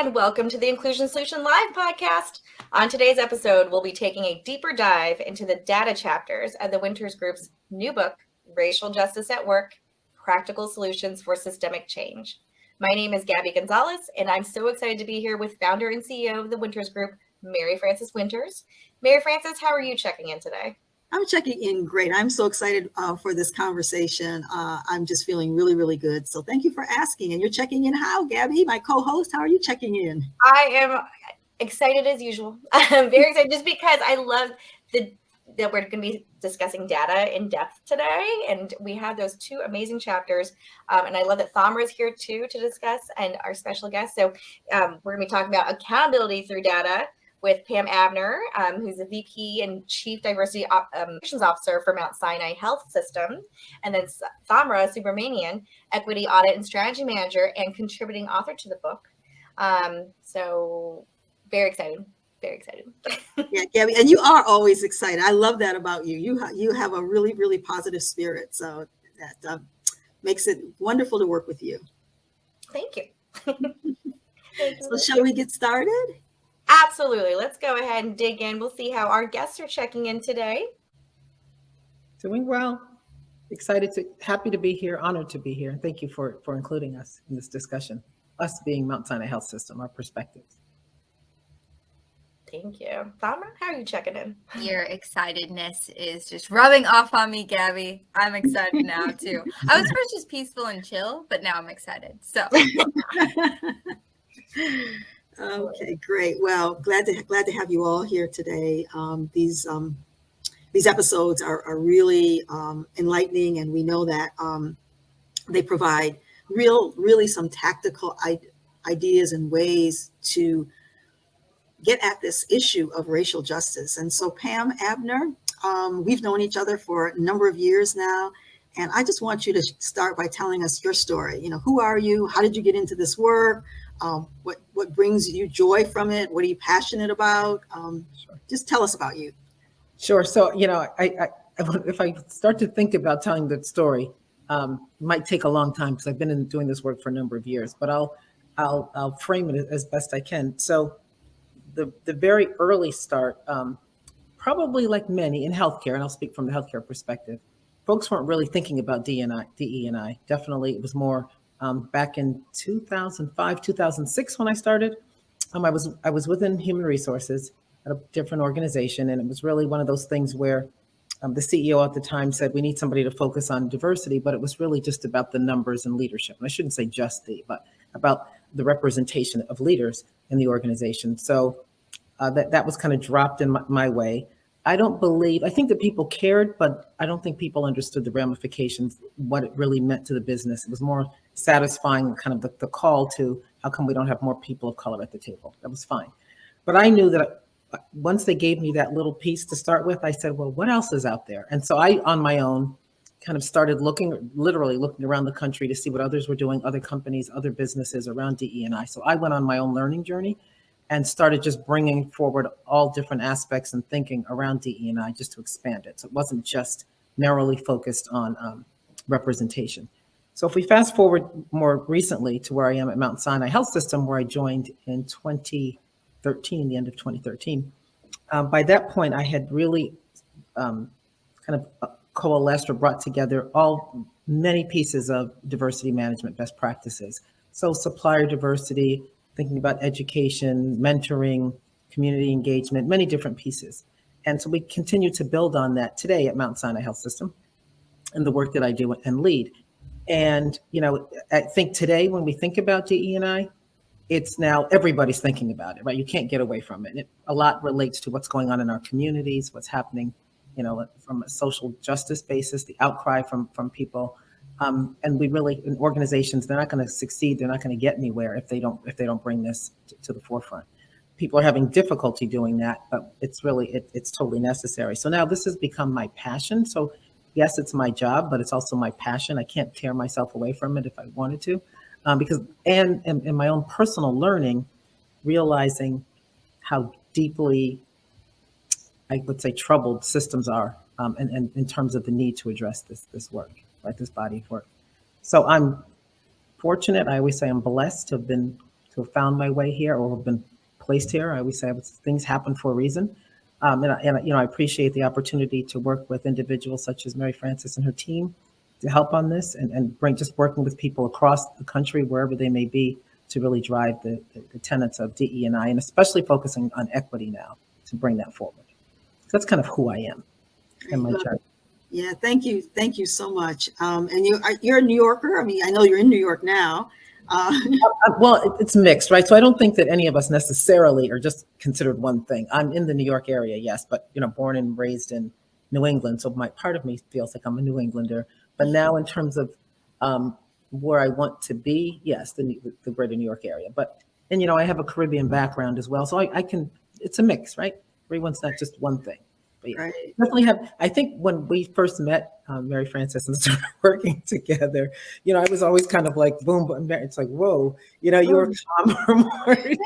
and welcome to the Inclusion Solution Live podcast. On today's episode, we'll be taking a deeper dive into the data chapters of the Winters Group's new book, Racial Justice at Work, Practical Solutions for Systemic Change. My name is Gabby Gonzalez, and I'm so excited to be here with founder and CEO of the Winters Group, Mary Frances Winters. Mary Frances, how are you checking in today? I'm checking in great. I'm so excited for this conversation. I'm just feeling really, really good. So thank you for asking. And you're checking in how, Gabby, my co-host? How are you checking in? I am excited as usual. I'm very excited just because I love that we're going to be discussing data in depth today. And we have those two amazing chapters. And I love that Thamara is here too to discuss, and our special guest. So we're going to be talking about accountability through data with Pam Abner, who's the VP and Chief Diversity Operations Officer for Mount Sinai Health System, and then Thamara Subramanian, Equity Audit and Strategy Manager and contributing author to the book. So very excited. Very excited. Yeah, Gabby, and you are always excited. I love that about you. You have a really, really positive spirit. So that makes it wonderful to work with you. Thank you. So shall we get started? Absolutely. Let's go ahead and dig in. We'll see how our guests are checking in today. Doing well. Happy to be here, honored to be here. Thank you for including us in this discussion, us being Mount Sinai Health System, our perspectives. Thank you. Thamara, how are you checking in? Your excitedness is just rubbing off on me, Gabby. I'm excited now too. I was first just peaceful and chill, but now I'm excited. So okay, great. Well, glad to have you all here today. These episodes are really enlightening, and we know that they provide really some tactical ideas and ways to get at this issue of racial justice. And so Pam Abner, we've known each other for a number of years now, and I just want you to start by telling us your story. You know, who are you? How did you get into this work? What brings you joy from it? What are you passionate about? Sure. Just tell us about you. Sure. So, you know, if I start to think about telling that story, it might take a long time because I've been doing this work for a number of years, but I'll frame it as best I can. So the very early start, probably like many in healthcare, and I'll speak from the healthcare perspective, folks weren't really thinking about DE&I. Definitely, it was more back in 2005, 2006 when I started. I was within human resources at a different organization, and it was really one of those things where the CEO at the time said we need somebody to focus on diversity, but it was really just about the numbers and leadership. And I shouldn't say just but about the representation of leaders in the organization. So that was kind of dropped in my way. I think that people cared, but I don't think people understood the ramifications, what it really meant to the business. It was more satisfying, kind of the call to how come we don't have more people of color at the table. That was fine. But I knew that once they gave me that little piece to start with, I said, well, what else is out there? And so I, on my own, kind of started literally looking around the country to see what others were doing, other companies, other businesses around DE&I. So I went on my own learning journey and started just bringing forward all different aspects and thinking around DE&I just to expand it. So it wasn't just narrowly focused on representation. So if we fast forward more recently to where I am at Mount Sinai Health System, where I joined in 2013, the end of 2013, by that point, I had really kind of coalesced or brought together many pieces of diversity management best practices. So supplier diversity, thinking about education, mentoring, community engagement, many different pieces. And so we continue to build on that today at Mount Sinai Health System and the work that I do and lead. And, you know, I think today when we think about DE&I, it's now everybody's thinking about it, right? You can't get away from it. A lot relates to what's going on in our communities, what's happening, you know, from a social justice basis, the outcry from people. And we really, in organizations, they're not going to succeed. They're not going to get anywhere if they don't bring this to the forefront. People are having difficulty doing that, but it's totally necessary. So now this has become my passion. So yes, it's my job, but it's also my passion. I can't tear myself away from it if I wanted to, because in my own personal learning, realizing how deeply, I would say, troubled systems are, and in terms of the need to address this work, right, this body of work. So I'm fortunate. I always say I'm blessed to have been to have found my way here or have been placed here. I always say things happen for a reason. I appreciate the opportunity to work with individuals such as Mary Frances and her team to help on this and just working with people across the country, wherever they may be, to really drive the tenets of DE&I, and especially focusing on equity now to bring that forward. So that's kind of who I am and my journey. Yeah, thank you so much. And you're a New Yorker. I mean, I know you're in New York now. Well, it's mixed, right? So I don't think that any of us necessarily are just considered one thing. I'm in the New York area, yes, but born and raised in New England. So part of me feels like I'm a New Englander. But now in terms of where I want to be, yes, the greater New York area. And I have a Caribbean background as well. So it's a mix, right? Everyone's not just one thing. But yeah, Right. definitely I think when we first met, Mary Frances, and started working together, I was always kind of like, boom, boom, it's like, whoa, you were calmer, more. And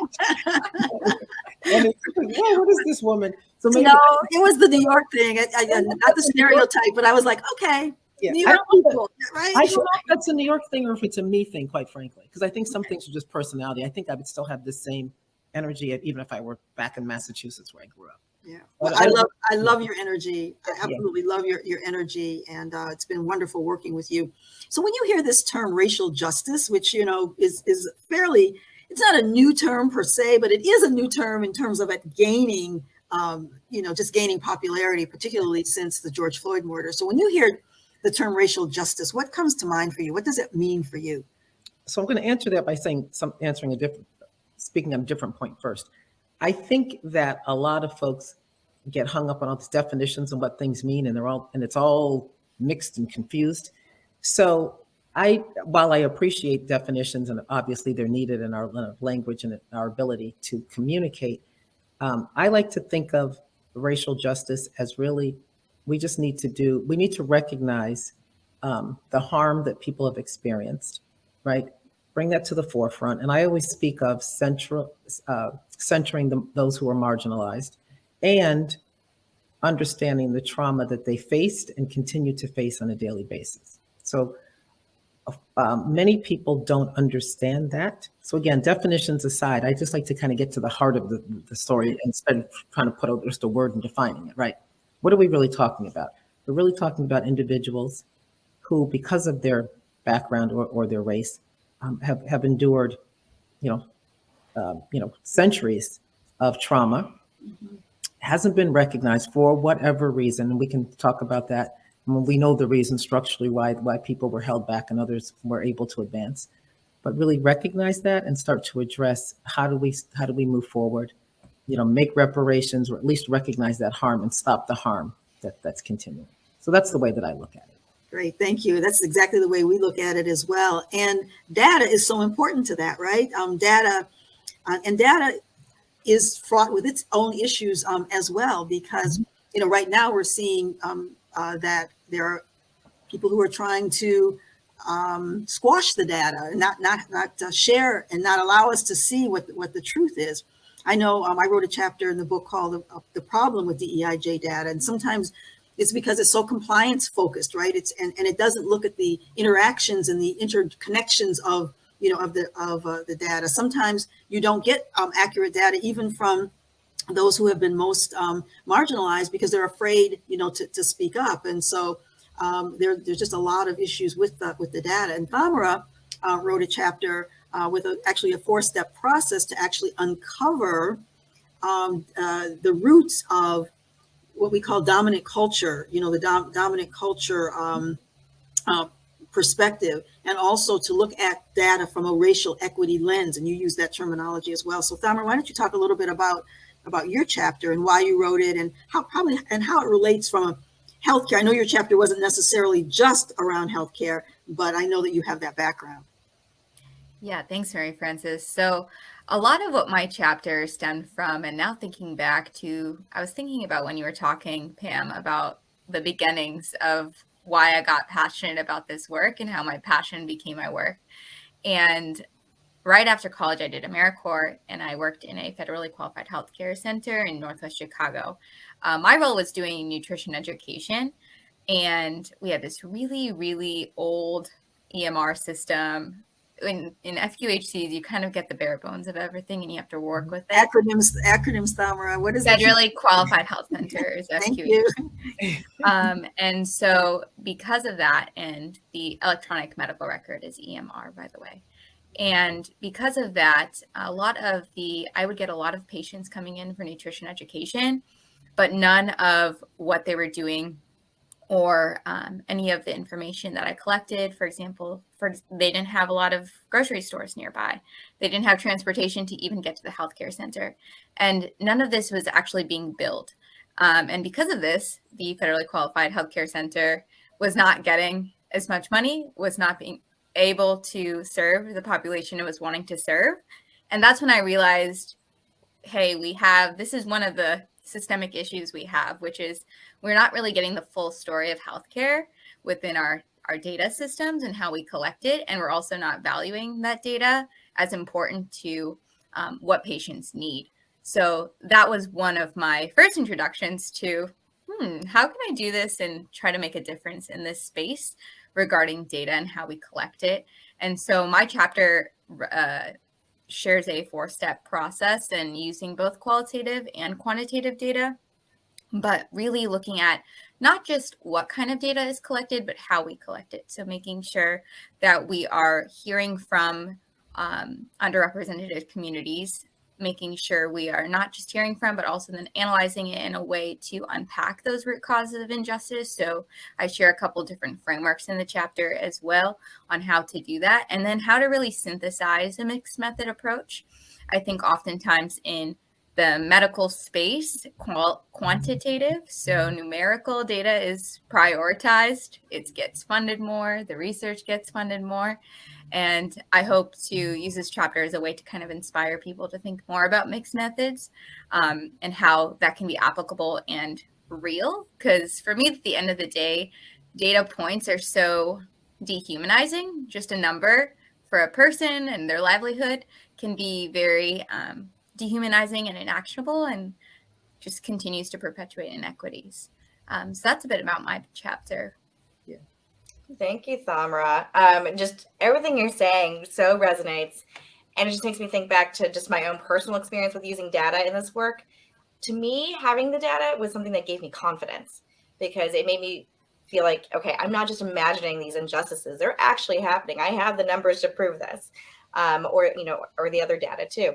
it's like, whoa, what is this woman? So maybe it was the New York thing. Not the stereotype, but I was like, okay, yeah, New York people, right? I don't know if that's a New York thing or if it's a me thing, quite frankly, because I think some things are just personality. I think I would still have the same energy even if I were back in Massachusetts where I grew up. Yeah, well, I love your energy. I absolutely love your energy, and it's been wonderful working with you. So when you hear this term racial justice, which is fairly, it's not a new term per se, but it is a new term in terms of it gaining, just gaining popularity, particularly since the George Floyd murder. So when you hear the term racial justice, what comes to mind for you? What does it mean for you? So I'm going to answer that by speaking on a different point first. I think that a lot of folks get hung up on all these definitions and what things mean, and it's all mixed and confused. So while I appreciate definitions, and obviously they're needed in our language and our ability to communicate, I like to think of racial justice as really, we need to recognize the harm that people have experienced, right? Bring that to the forefront. And I always speak of centering those who are marginalized and understanding the trauma that they faced and continue to face on a daily basis. So many people don't understand that. So again, definitions aside, I just like to kind of get to the heart of the story instead of trying to put out just a word and defining it, right? What are we really talking about? We're really talking about individuals who, because of their background or their race, have endured, centuries of trauma, hasn't been recognized for whatever reason, and we can talk about that. We know the reason structurally why people were held back and others were able to advance, but really recognize that and start to address how do we move forward, make reparations or at least recognize that harm and stop the harm that's continuing. So that's the way that I look at it. Great, thank you. That's exactly the way we look at it as well. And data is so important to that, right? Data is fraught with its own issues as well, because right now we're seeing that there are people who are trying to squash the data and not share and not allow us to see what the truth is. I know I wrote a chapter in the book called The Problem with DEIJ Data, and sometimes it's because it's so compliance focused, right? And it doesn't look at the interactions and the interconnections of the data. Sometimes you don't get accurate data even from those who have been most marginalized because they're afraid, to speak up. And so there's just a lot of issues with the data. And Thamara wrote a chapter with actually a 4-step process to actually uncover the roots of what we call dominant culture, the dominant culture perspective, and also to look at data from a racial equity lens. And you use that terminology as well. So Thamara, why don't you talk a little bit about your chapter and why you wrote it and how it relates from healthcare. I know your chapter wasn't necessarily just around healthcare, but I know that you have that background. Yeah, thanks, Mary Frances. So a lot of what my chapter stemmed from, and now thinking back to, I was thinking about when you were talking, Pam, about the beginnings of why I got passionate about this work and how my passion became my work. And right after college, I did AmeriCorps, and I worked in a federally qualified healthcare center in Northwest Chicago. My role was doing nutrition education, and we had this really, really old EMR system. in FQHCs, you kind of get the bare bones of everything and you have to work with it. Acronyms, Thamara. What is it? Federally Qualified Health Centers, Thank FQHC. you. And so because of that, and the electronic medical record is EMR, by the way. And because of that, I would get a lot of patients coming in for nutrition education, but none of what they were doing or any of the information that I collected. For example, they didn't have a lot of grocery stores nearby. They didn't have transportation to even get to the healthcare center. And none of this was actually being billed. And because of this, the federally qualified healthcare center was not getting as much money, was not being able to serve the population it was wanting to serve. And that's when I realized, hey, this is one of the systemic issues we have, which is we're not really getting the full story of healthcare within our data systems and how we collect it. And we're also not valuing that data as important to what patients need. So that was one of my first introductions to, how can I do this and try to make a difference in this space regarding data and how we collect it. And so my chapter shares a 4-step process and using both qualitative and quantitative data, but really looking at not just what kind of data is collected, but how we collect it. So making sure that we are hearing from underrepresented communities, making sure we are not just hearing from, but also then analyzing it in a way to unpack those root causes of injustice. So I share a couple different frameworks in the chapter as well on how to do that, and then how to really synthesize a mixed method approach. I think oftentimes in the medical space, quantitative, so numerical data is prioritized. It gets funded more, the research gets funded more. And I hope to use this chapter as a way to kind of inspire people to think more about mixed methods and how that can be applicable and real. Because for me, at the end of the day, data points are so dehumanizing. Just a number for a person and their livelihood can be very dehumanizing and inactionable, and just continues to perpetuate inequities. So that's a bit about my chapter. Yeah. Thank you, Thamara. Just everything you're saying so resonates. And it just makes me think back to just my own personal experience with using data in this work. To me, having the data was something that gave me confidence, because it made me feel like, okay, I'm not just imagining these injustices. They're actually happening. I have the numbers to prove this, or the other data too.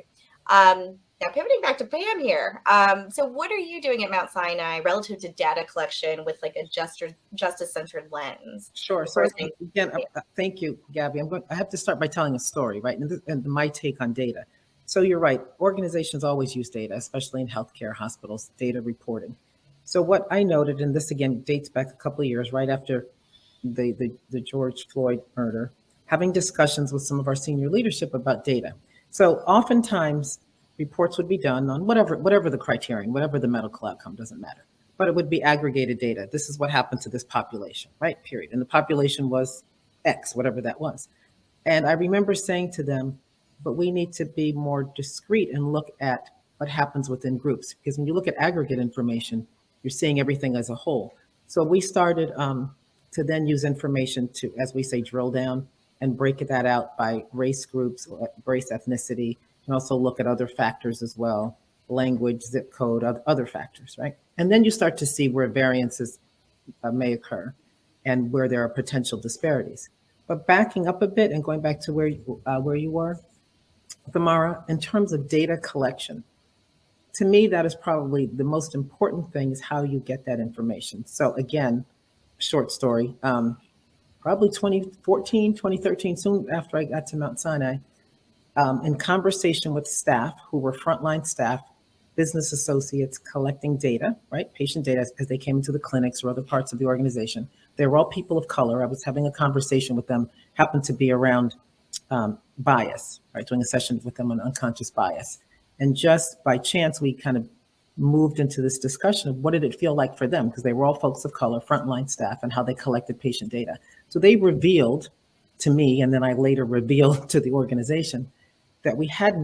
Now pivoting back to Pam here. So what are you doing at Mount Sinai relative to data collection with like a justice-centered lens? Sure. So again, thank you, Gabby. I have to start by telling a story, right? And my take on data. So you're right. Organizations always use data, especially in healthcare, hospitals, data reporting. So what I noted, and this again dates back a couple of years, right after the George Floyd murder, having discussions with some of our senior leadership about data. So oftentimes reports would be done on whatever the criterion, whatever the medical outcome, doesn't matter. But it would be aggregated data. This is what happened to this population, right? Period. And the population was X, whatever that was. And I remember saying to them, but we need to be more discreet and look at what happens within groups. Because when you look at aggregate information, you're seeing everything as a whole. So we started to then use information to, as we say, drill down and break that out by race groups, race, ethnicity, and also look at other factors as well, language, zip code, other factors, right? And then you start to see where variances may occur and where there are potential disparities. But backing up a bit and going back to where you were, Thamara, in terms of data collection, to me, that is probably the most important thing, is how you get that information. So again, short story, probably 2014, 2013, soon after I got to Mount Sinai, in conversation with staff who were frontline staff, business associates collecting data, right? Patient data as they came into the clinics or other parts of the organization. They were all people of color. I was having a conversation with them, happened to be around bias, right? Doing a session with them on unconscious bias. And just by chance, we kind of moved into this discussion of what did it feel like for them, because they were all folks of color, frontline staff, and how they collected patient data. So they revealed to me, and then I later revealed to the organization, that we had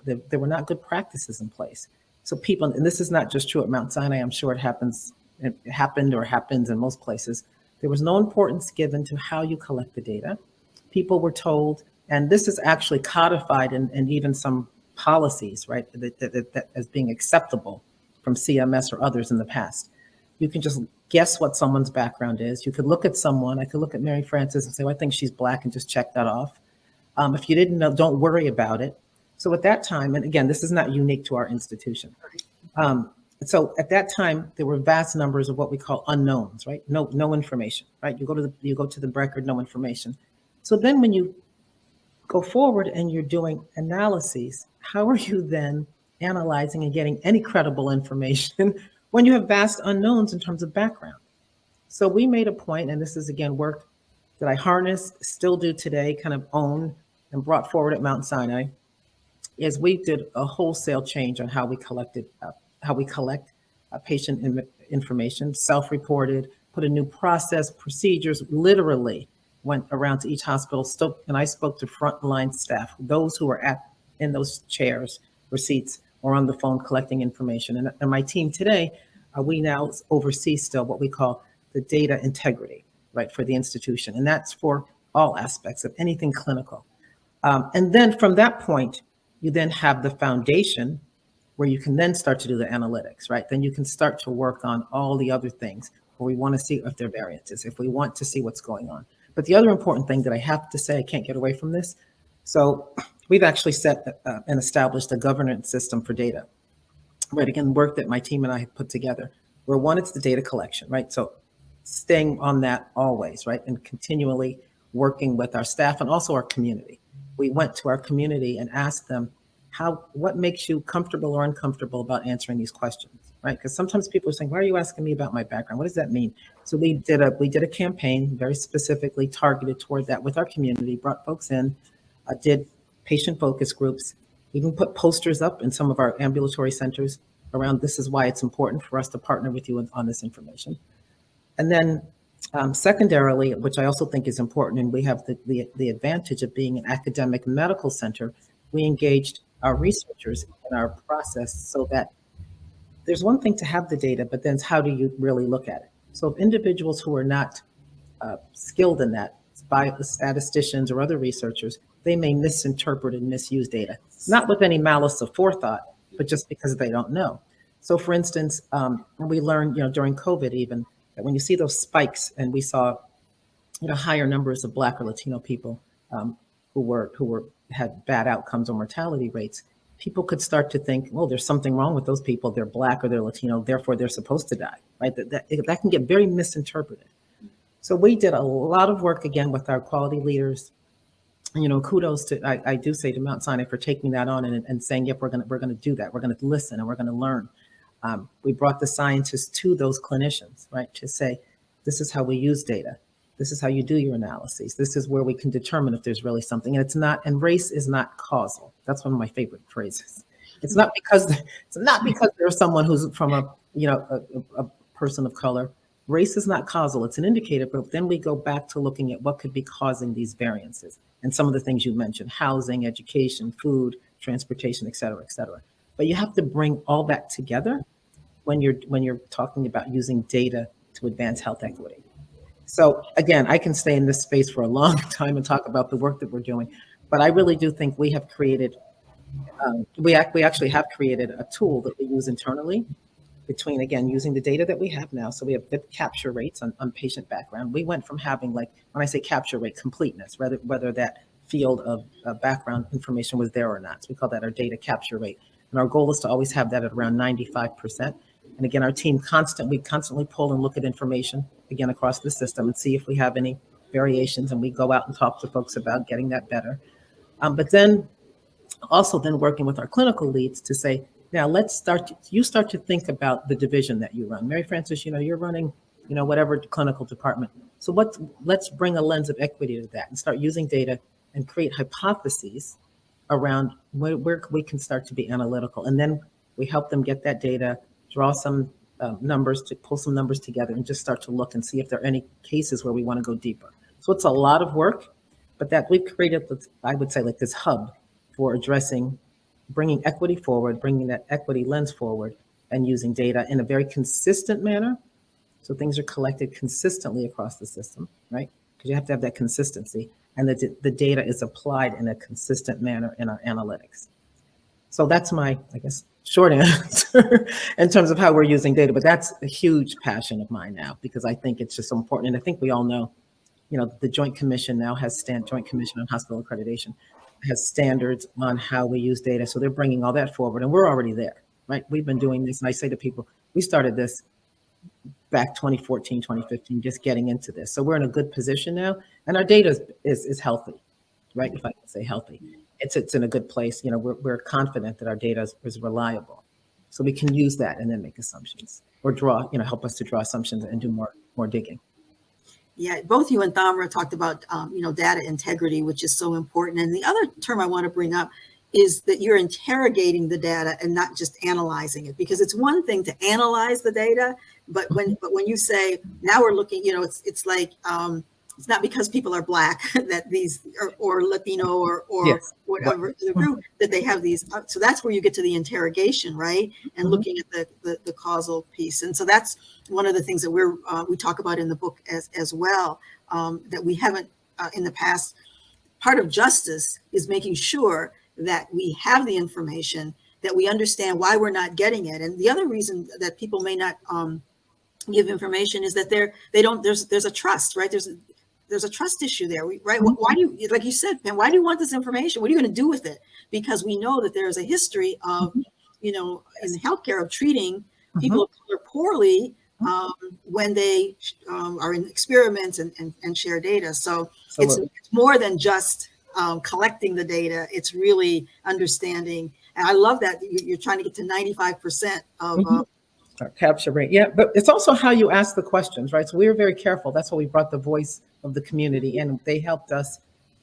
there were not good practices in place. So people, and this is not just true at Mount Sinai, I'm sure it happened or happens in most places. There was no importance given to how you collect the data. People were told And this is actually codified in even some policies, right, that as being acceptable from CMS or others in the past. You can just guess what someone's background is. You could look at someone. I could look at Mary Frances and say, well, I think she's Black, and just check that off. If you didn't know, don't worry about it. So at that time, and again, this is not unique to our institution. So at that time, there were vast numbers of what we call unknowns, right? No information, right? You go to the record, no information. So then when you go forward and you're doing analyses, how are you then analyzing and getting any credible information when you have vast unknowns in terms of background? So we made a point, and this is again work that I harnessed, still do today, kind of own and brought forward at Mount Sinai, is we did a wholesale change on how we collect patient information, self-reported, put a new process, procedures, literally went around to each hospital, and I spoke to frontline staff, those who were in those chairs or seats or on the phone collecting information. And my team today, we now oversee still what we call the data integrity, right, for the institution. And that's for all aspects of anything clinical. And then from that point, you then have the foundation where you can then start to do the analytics, right? Then you can start to work on all the other things where we want to see if there are variances, if we want to see what's going on. But the other important thing that I have to say, I can't get away from this. So we've actually set and established a governance system for data, right? Again, work that my team and I have put together, where one, it's the data collection, right? So staying on that always, right? And continually working with our staff and also our community. We went to our community and asked them, what makes you comfortable or uncomfortable about answering these questions, right? Because sometimes people are saying, why are you asking me about my background? What does that mean? So we did a campaign very specifically targeted toward that with our community, brought folks in, did patient focus groups, even put posters up in some of our ambulatory centers around this is why it's important for us to partner with you on this information. And then secondarily, which I also think is important, and we have the advantage of being an academic medical center, we engaged our researchers in our process so that there's one thing to have the data, but then how do you really look at it? So if individuals who are not skilled in that, by statisticians or other researchers, they may misinterpret and misuse data, not with any malice of forethought, but just because they don't know. So for instance, we learned, during COVID even, that when you see those spikes, and we saw, higher numbers of Black or Latino people who had bad outcomes or mortality rates, people could start to think, well, there's something wrong with those people. They're Black or they're Latino, therefore they're supposed to die, right? That can get very misinterpreted. So we did a lot of work again with our quality leaders. Kudos to, I do say to Mount Sinai for taking that on and saying, yep, we're going to do that. We're going to listen and we're going to learn. We brought the scientists to those clinicians, right, to say, this is how we use data. This is how you do your analyses. This is where we can determine if there's really something. And race is not causal. That's one of my favorite phrases. It's not because there's someone who's from a person of color. Race is not causal. It's an indicator, but then we go back to looking at what could be causing these variances. And some of the things you mentioned, housing, education, food, transportation, et cetera, et cetera. But you have to bring all that together when you're talking about using data to advance health equity. So again, I can stay in this space for a long time and talk about the work that we're doing, but I really do think we have created, we actually have created a tool that we use internally between, again, using the data that we have now. So we have the capture rates on patient background. We went from having, like, when I say capture rate, completeness, whether that field of background information was there or not. So we call that our data capture rate. And our goal is to always have that at around 95%. And again, our team we constantly pull and look at information, again, across the system and see if we have any variations. And we go out and talk to folks about getting that better. But then also working with our clinical leads to say, now let's start to think about the division that you run. Mary Frances, you're running, whatever clinical department. So let's bring a lens of equity to that and start using data and create hypotheses around where we can start to be analytical. And then we help them get that data, draw some numbers, to pull some numbers together and just start to look and see if there are any cases where we want to go deeper. So it's a lot of work, but that we've created, I would say, like this hub for bringing equity forward, bringing that equity lens forward, and using data in a very consistent manner. So things are collected consistently across the system, right? Because you have to have that consistency. and that the data is applied in a consistent manner in our analytics. So that's my, I guess, short answer in terms of how we're using data, but that's a huge passion of mine now, because I think it's just so important. And I think we all know, the Joint Commission now has Joint Commission on Hospital Accreditation has standards on how we use data. So they're bringing all that forward, and we're already there, right? We've been doing this, and I say to people, we started this back 2014, 2015, just getting into this. So we're in a good position now, and our data is healthy, right? If I can say healthy, it's in a good place. We're confident that our data is reliable, so we can use that and then make assumptions or help us to draw assumptions and do more digging. Yeah, both you and Thamara talked about, data integrity, which is so important. And the other term I want to bring up is that you're interrogating the data and not just analyzing it, because it's one thing to analyze the data, but when you say now we're looking, it's like it's not because people are Black that these or Latino or yes, whatever the group that they have these. So that's where you get to the interrogation, right? And looking at the causal piece. And so that's one of the things that we talk about in the book as well, that we haven't in the past. Part of justice is making sure that we have the information, that we understand why we're not getting it. And the other reason that people may not give information is that there's a trust, right? There's a trust issue there, right? Why do you, like you said, Pam, why do you want this information? What are you going to do with it? Because we know that there's a history of, in healthcare, of treating people of color poorly when they are in experiments and share data. So it's more than just collecting the data. It's really understanding. And I love that you're trying to get to 95% of our capture rate. Yeah, but it's also how you ask the questions, right? So we were very careful. That's why we brought the voice of the community in. They helped us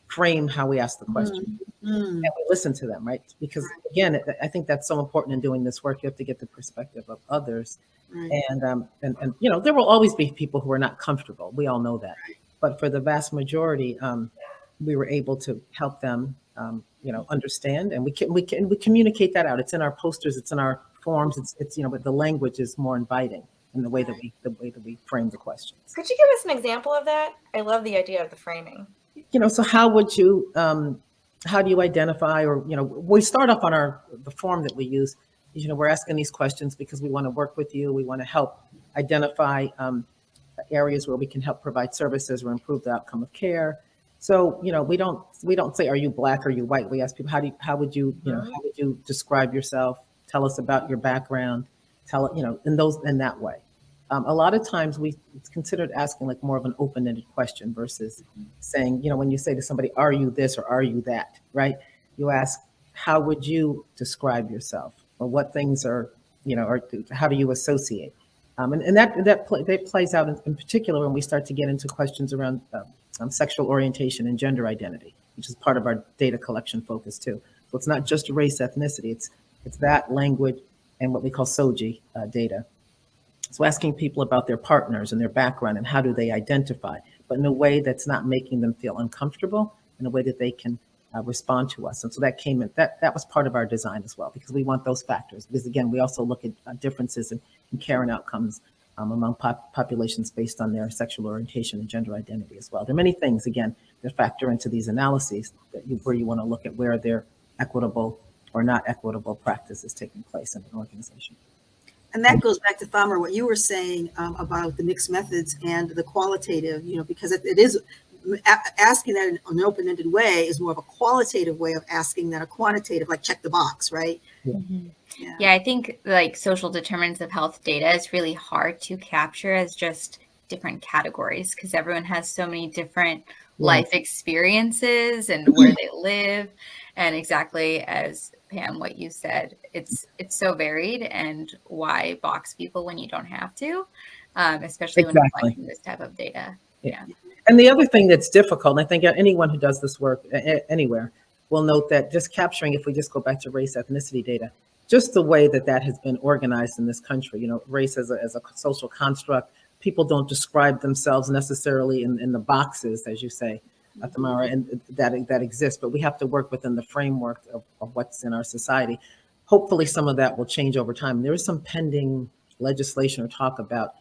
frame how we ask the question. And we listen to them, right? Because again, I think that's so important in doing this work. You have to get the perspective of others. And there will always be people who are not comfortable. We all know that. But for the vast majority, we were able to help them, understand, and we communicate that out. It's in our posters, it's in our forms. It's but the language is more inviting in the way that we frame the questions. Could you give us an example of that? I love the idea of the framing. So how would you, how do you identify, or we start off on the form that we use. We're asking these questions because we want to work with you. We want to help identify areas where we can help provide services or improve the outcome of care. So, we don't say, are you Black, or are you white? We ask people, how would you describe yourself? Tell us about your background. In that way. A lot of times it's considered asking like more of an open-ended question versus saying, when you say to somebody, are you this or are you that, right? You ask, how would you describe yourself? Or what things are, or how do you associate? And that plays out in particular when we start to get into questions around sexual orientation and gender identity, which is part of our data collection focus too. So it's not just race, ethnicity, it's that language and what we call SOGI data. So asking people about their partners and their background and how do they identify, but in a way that's not making them feel uncomfortable, in a way that they can respond to us. And so that came in, that was part of our design as well, because we want those factors. Because again, we also look at differences in care and outcomes among populations based on their sexual orientation and gender identity as well. There are many things, again, that factor into these analyses where you want to look at where they're equitable or not equitable practices taking place in an organization. And that goes back to Thamara, what you were saying about the mixed methods and the qualitative, because it is asking that in an open-ended way is more of a qualitative way of asking than a quantitative, like check the box, right? Yeah, I think like social determinants of health data is really hard to capture as just different categories, because everyone has so many different life experiences and where they live. And exactly as Pam, what you said, it's so varied, and why box people when you don't have to, especially when you're collecting this type of data. Yeah. And the other thing that's difficult, and I think anyone who does this work anywhere will note that just capturing, if we just go back to race ethnicity data, just the way that has been organized in this country, race as a social construct, people don't describe themselves necessarily in the boxes, as you say, Thamara, and that exists, but we have to work within the framework of what's in our society. Hopefully some of that will change over time. There is some pending legislation or talk about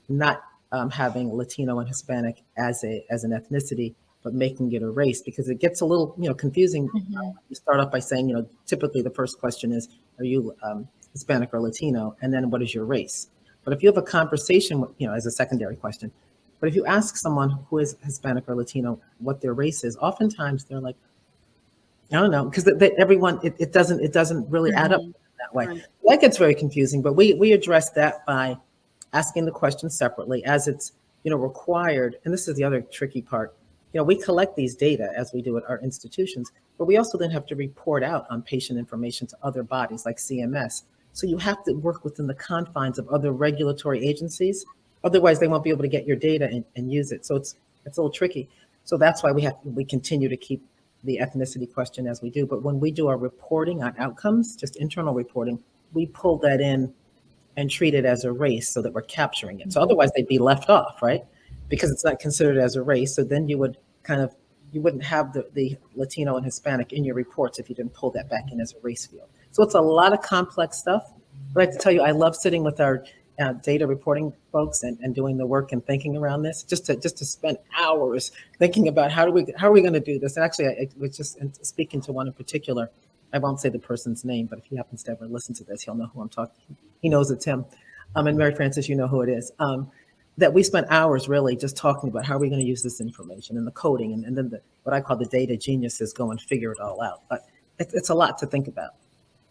not having Latino and Hispanic as an ethnicity but making it a race, because it gets a little, confusing. You start off by saying, typically the first question is, are you Hispanic or Latino? And then what is your race? But if you have a conversation, as a secondary question, but if you ask someone who is Hispanic or Latino what their race is, oftentimes they're like, I don't know, because everyone, it doesn't really add up that way. Right. That gets very confusing, but we address that by asking the question separately as it's, required. And this is the other tricky part. We collect these data as we do at our institutions, but we also then have to report out on patient information to other bodies like CMS. So you have to work within the confines of other regulatory agencies. Otherwise, they won't be able to get your data and use it. So it's a little tricky. So that's why we continue to keep the ethnicity question as we do. But when we do our reporting on outcomes, just internal reporting, we pull that in and treat it as a race so that we're capturing it. So otherwise they'd be left off, right? Because it's not considered as a race. So then you wouldn't have the Latino and Hispanic in your reports if you didn't pull that back in as a race field. So it's a lot of complex stuff. But I have to tell you, I love sitting with our data reporting folks and doing the work and thinking around this, just to spend hours thinking about how are we going to do this. And actually, I was just speaking to one in particular. I won't say the person's name, but if he happens to ever listen to this, he'll know who I'm talking. He knows it's him. And Mary Frances, you know who it is. That we spent hours really just talking about how are we going to use this information and the coding, and then what I call the data geniuses go and figure it all out. But it's a lot to think about,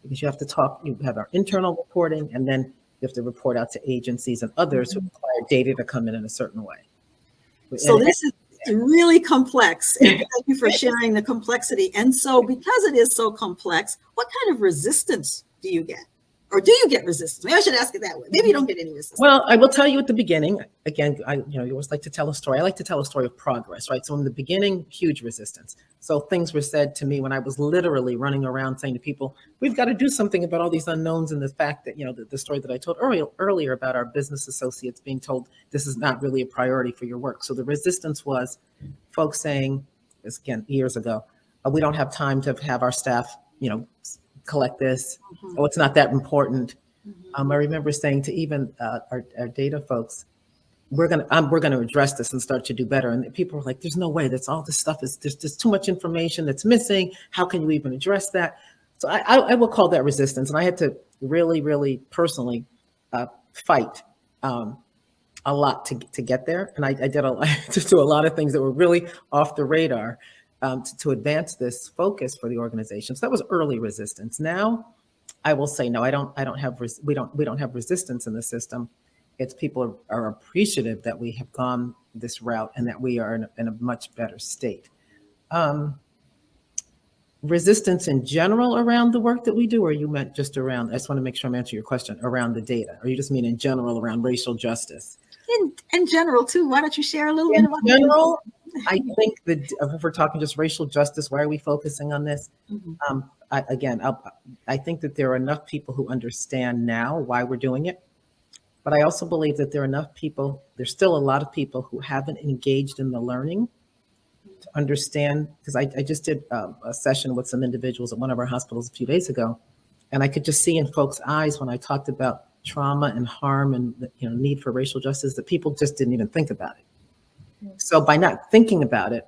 because you have to talk. You have our internal reporting, and then you have to report out to agencies and others who require data to come in a certain way. So this is really complex, and thank you for sharing the complexity. And so because it is so complex, what kind of resistance do you get? Or do you get resistance? Maybe I should ask it that way. Maybe you don't get any resistance. Well, I will tell you at the beginning, again, you always like to tell a story. I like to tell a story of progress, right? So in the beginning, huge resistance. So things were said to me when I was literally running around saying to people, we've got to do something about all these unknowns, and the fact that, the story that I told earlier about our business associates being told this is not really a priority for your work. So the resistance was folks saying, this again, years ago, we don't have time to have our staff, collect this. Oh, it's not that important. I remember saying to even our data folks, we're gonna address this and start to do better. And people were like, "There's no way. That's all this stuff is. There's just too much information that's missing. How can you even address that?" So I will call that resistance. And I had to really, really personally fight a lot to get there. And I did to do a lot of things that were really off the radar. To advance this focus for the organization. So that was early resistance. Now, I will say no. We don't have resistance in the system. It's people are appreciative that we have gone this route and that we are in a much better state. Resistance in general around the work that we do, or you meant just around? I just want to make sure I'm answering your question around the data, or you just mean in general around racial justice? In general too. Why don't you share a little bit about general? I think that if we're talking just racial justice, why are we focusing on this? I think that there are enough people who understand now why we're doing it. But I also believe that there's still a lot of people who haven't engaged in the learning to understand, because I just did a session with some individuals at one of our hospitals a few days ago, and I could just see in folks' eyes when I talked about trauma and harm and the need for racial justice that people just didn't even think about it. So by not thinking about it,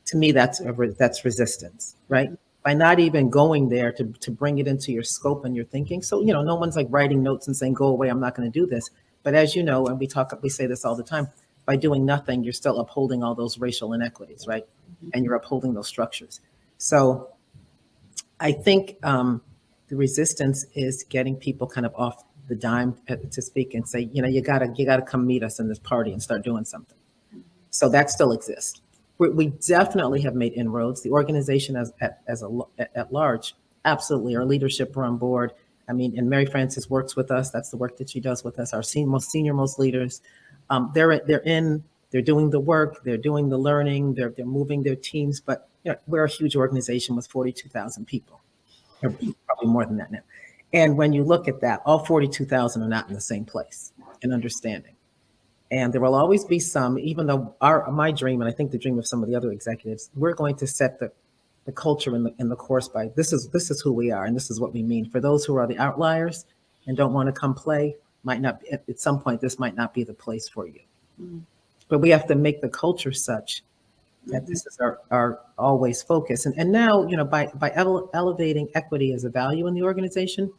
to me, that's resistance, right? By not even going there to bring it into your scope and your thinking. So, no one's like writing notes and saying, go away, I'm not going to do this. But as you know, and we say this all the time, by doing nothing, you're still upholding all those racial inequities, right? And you're upholding those structures. So I think the resistance is getting people kind of off the dime to speak and say, you gotta come meet us in this party and start doing something. So that still exists. We definitely have made inroads. The organization at large, absolutely. Our leadership are on board. I mean, and Mary Frances works with us. That's the work that she does with us. Our most senior leaders, they're doing the work. They're doing the learning. They're moving their teams. But we're a huge organization with 42,000 people, or probably more than that now. And when you look at that, all 42,000 are not in the same place in understanding. And there will always be some, even though my dream, and I think the dream of some of the other executives, we're going to set the culture in the course by this is who we are and this is what we mean. For those who are the outliers and don't want to come play, might not be, at some point this might not be the place for you. But we have to make the culture such that this is our always focus. And now, by elevating equity as a value in the organization,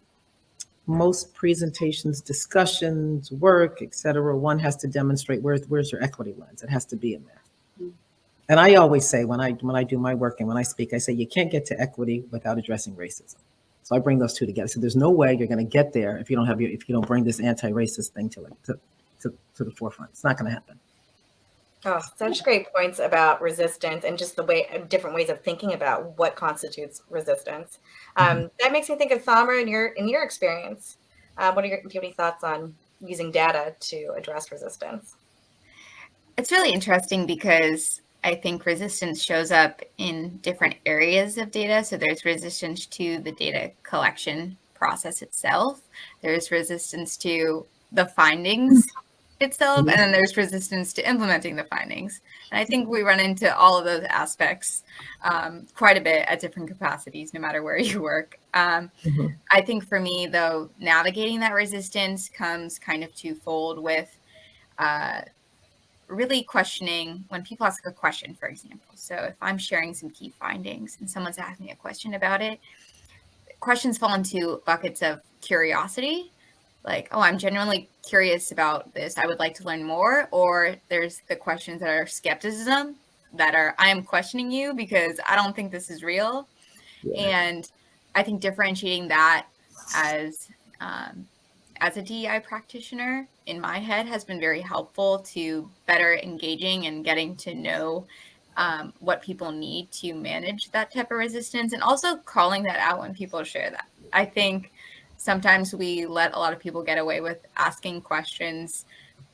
most presentations, discussions, work, et cetera, one has to demonstrate where's your equity lens. It has to be in there. And I always say when I do my work and when I speak, I say you can't get to equity without addressing racism. So I bring those two together. So there's no way you're going to get there if you don't bring this anti-racist thing to the forefront. It's not going to happen. Oh, such great points about resistance and just different ways of thinking about what constitutes resistance. That makes me think of Thamara in your experience. Do you have any thoughts on using data to address resistance? It's really interesting because I think resistance shows up in different areas of data. So there's resistance to the data collection process itself. There's resistance to the findings itself, and then there's resistance to implementing the findings. And I think we run into all of those aspects quite a bit at different capacities, no matter where you work. I think for me, though, navigating that resistance comes kind of twofold with really questioning when people ask a question, for example. So if I'm sharing some key findings and someone's asking me a question about it, questions fall into buckets of curiosity, like, oh, I'm genuinely curious about this, I would like to learn more. Or there's the questions that are skepticism, that are, I am questioning you because I don't think this is real. Yeah. And I think differentiating that as a DEI practitioner in my head has been very helpful to better engaging and getting to know what people need to manage that type of resistance, and also calling that out when people share that. I think sometimes we let a lot of people get away with asking questions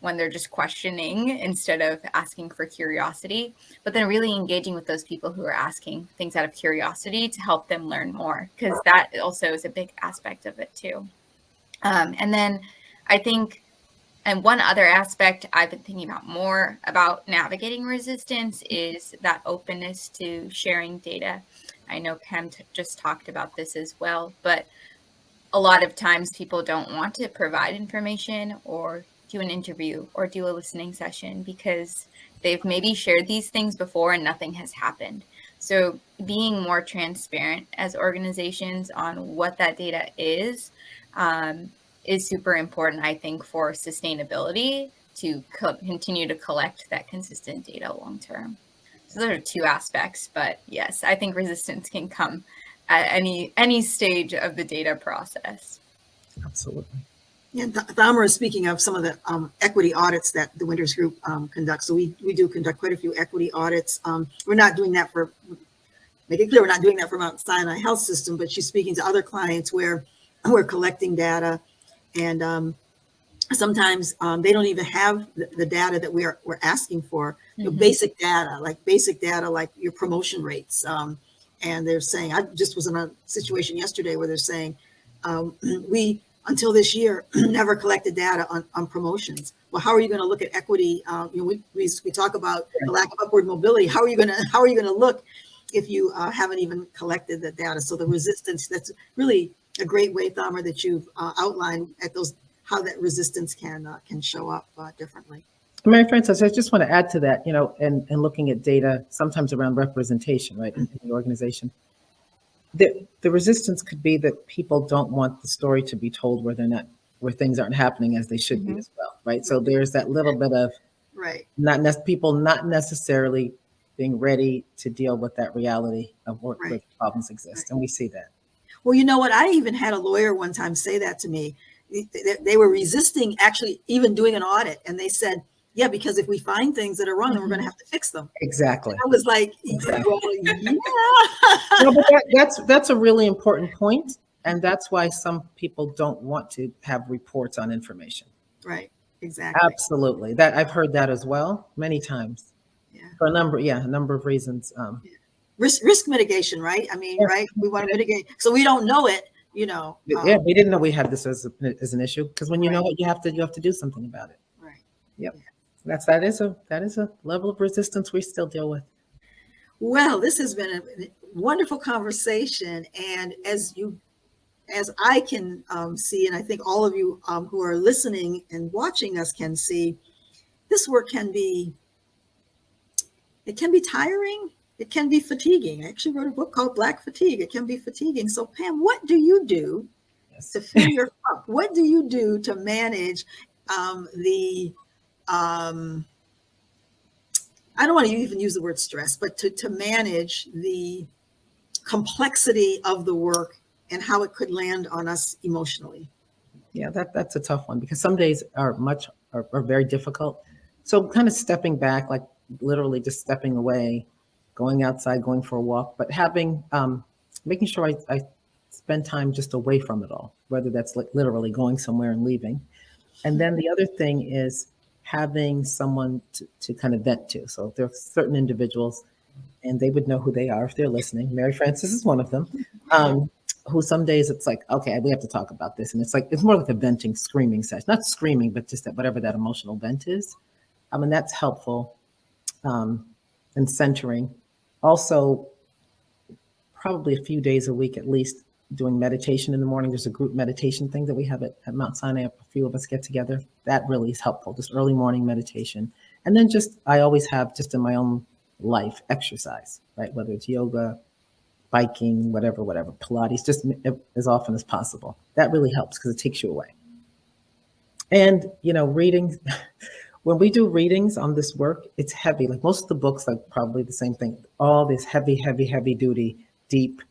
when they're just questioning instead of asking for curiosity, but then really engaging with those people who are asking things out of curiosity to help them learn more, because that also is a big aspect of it too. And then I think, and one other aspect I've been thinking about more about navigating resistance is that openness to sharing data. I know Pam just talked about this as well, but a lot of times people don't want to provide information or do an interview or do a listening session because they've maybe shared these things before and nothing has happened. So being more transparent as organizations on what that data is super important, I think, for sustainability to continue to collect that consistent data long term. So those are two aspects, but yes, I think resistance can come at any stage of the data process. Absolutely. Yeah, Thamara is speaking of some of the equity audits that the Winters Group conducts. So we do conduct quite a few equity audits. We're not doing that make it clear, we're not doing that for Mount Sinai Health System, but she's speaking to other clients where we're collecting data, and sometimes they don't even have the data that we're asking for. Basic data like your promotion rates. And they're saying, I just was in a situation yesterday where they're saying, we, until this year, never collected data on promotions. Well, how are you going to look at equity? We talk about the lack of upward mobility. How are you going to look if you haven't even collected the data? So the resistance, that's really a great way, Thamara, that you've outlined at those, how that resistance can show up differently. Mary Frances, I just want to add to that, and looking at data sometimes around representation, right, in the organization. The resistance could be that people don't want the story to be told where things aren't happening as they should be as well, right? So there's that little bit of people not necessarily being ready to deal with that reality of where problems exist, and we see that. Well, you know what? I even had a lawyer one time say that to me. They were resisting actually even doing an audit, and they said, yeah, because if we find things that are wrong, then we're going to have to fix them. Exactly. And I was like, well, yeah. No, but that's a really important point, and that's why some people don't want to have reports on information. Right. Exactly. Absolutely. That I've heard that as well many times. Yeah. For a number of reasons. Risk mitigation, right? I mean, right? We want to mitigate, so we don't know it. We didn't know we had this as an issue, because when you know it, you have to do something about it. Right. Yep. Yeah. That is a level of resistance we still deal with. Well, this has been a wonderful conversation, and as I can see, and I think all of you who are listening and watching us can see, this work can be It can be tiring. It can be fatiguing. I actually wrote a book called Black Fatigue. It can be fatiguing. So Pam, what do you do to fill your cup? What do you do to manage I don't want to even use the word stress, but to manage the complexity of the work and how it could land on us emotionally? Yeah, that's a tough one because some days are very difficult. So kind of stepping back, like literally just stepping away, going outside, going for a walk, but having making sure I spend time just away from it all, whether that's like literally going somewhere and leaving. And then the other thing is having someone to kind of vent to. So there are certain individuals, and they would know who they are if they're listening. Mary Frances is one of them, who some days it's like, okay, we have to talk about this. And it's more like a venting, screaming session, not screaming, but just that whatever that emotional vent is. And that's helpful and centering. Also, probably a few days a week at least, doing meditation in the morning. There's a group meditation thing that we have at Mount Sinai. A few of us get together. That really is helpful, just early morning meditation. And then I always have just in my own life, exercise, right? Whether it's yoga, biking, whatever, Pilates, just as often as possible. That really helps because it takes you away. And, reading, when we do readings on this work, it's heavy. Like most of the books, like probably the same thing. All this heavy duty, deep,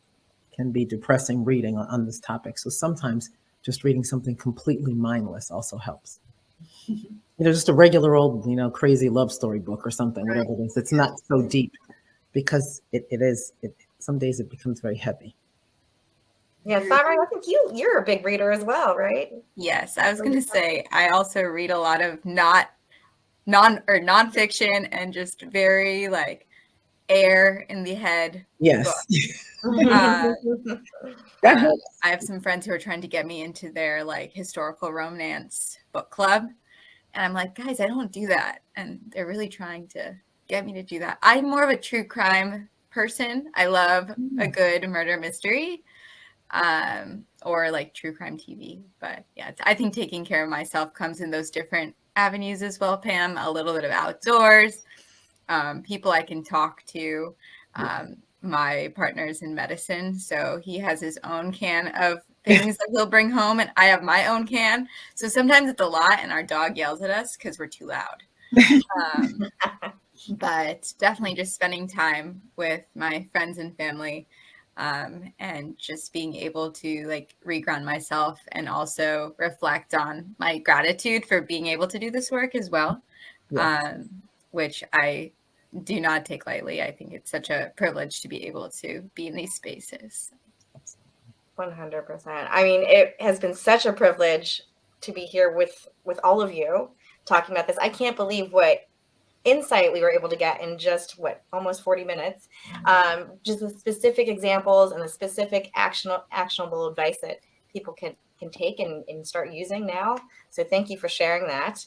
can be depressing reading on this topic. So sometimes just reading something completely mindless also helps. Just a regular old, crazy love story book or something, whatever it is. It's not so deep because some days it becomes very heavy. Yeah, Thamara, I think you're a big reader as well, right? Yes, I was going to say I also read a lot of nonfiction and just very like air in the head. Yes. I have some friends who are trying to get me into their like historical romance book club. And I'm like, guys, I don't do that. And they're really trying to get me to do that. I'm more of a true crime person. I love a good murder mystery or like true crime TV. But yeah, I think taking care of myself comes in those different avenues as well, Pam. A little bit of outdoors, people I can talk to. My partner's in medicine, so he has his own can of things that he'll bring home, and I have my own can. So sometimes it's a lot, and our dog yells at us because we're too loud. But definitely just spending time with my friends and family, and just being able to like reground myself and also reflect on my gratitude for being able to do this work as well, which I do not take lightly. I think it's such a privilege to be able to be in these spaces. 100%. I mean, it has been such a privilege to be here with all of you talking about this. I can't believe what insight we were able to get in just almost 40 minutes. Just the specific examples and the specific actionable advice that people can take and start using now. So thank you for sharing that.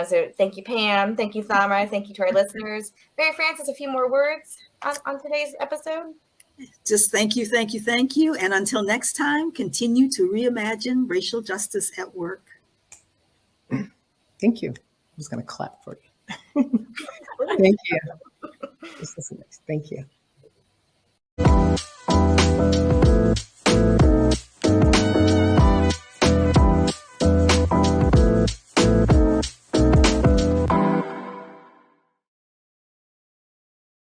So thank you, Pam. Thank you, Thamara. Thank you to our listeners. Mary Frances, a few more words on today's episode? Just thank you. And until next time, continue to reimagine racial justice at work. Thank you. I'm just going to clap for you. Thank you. Thank you.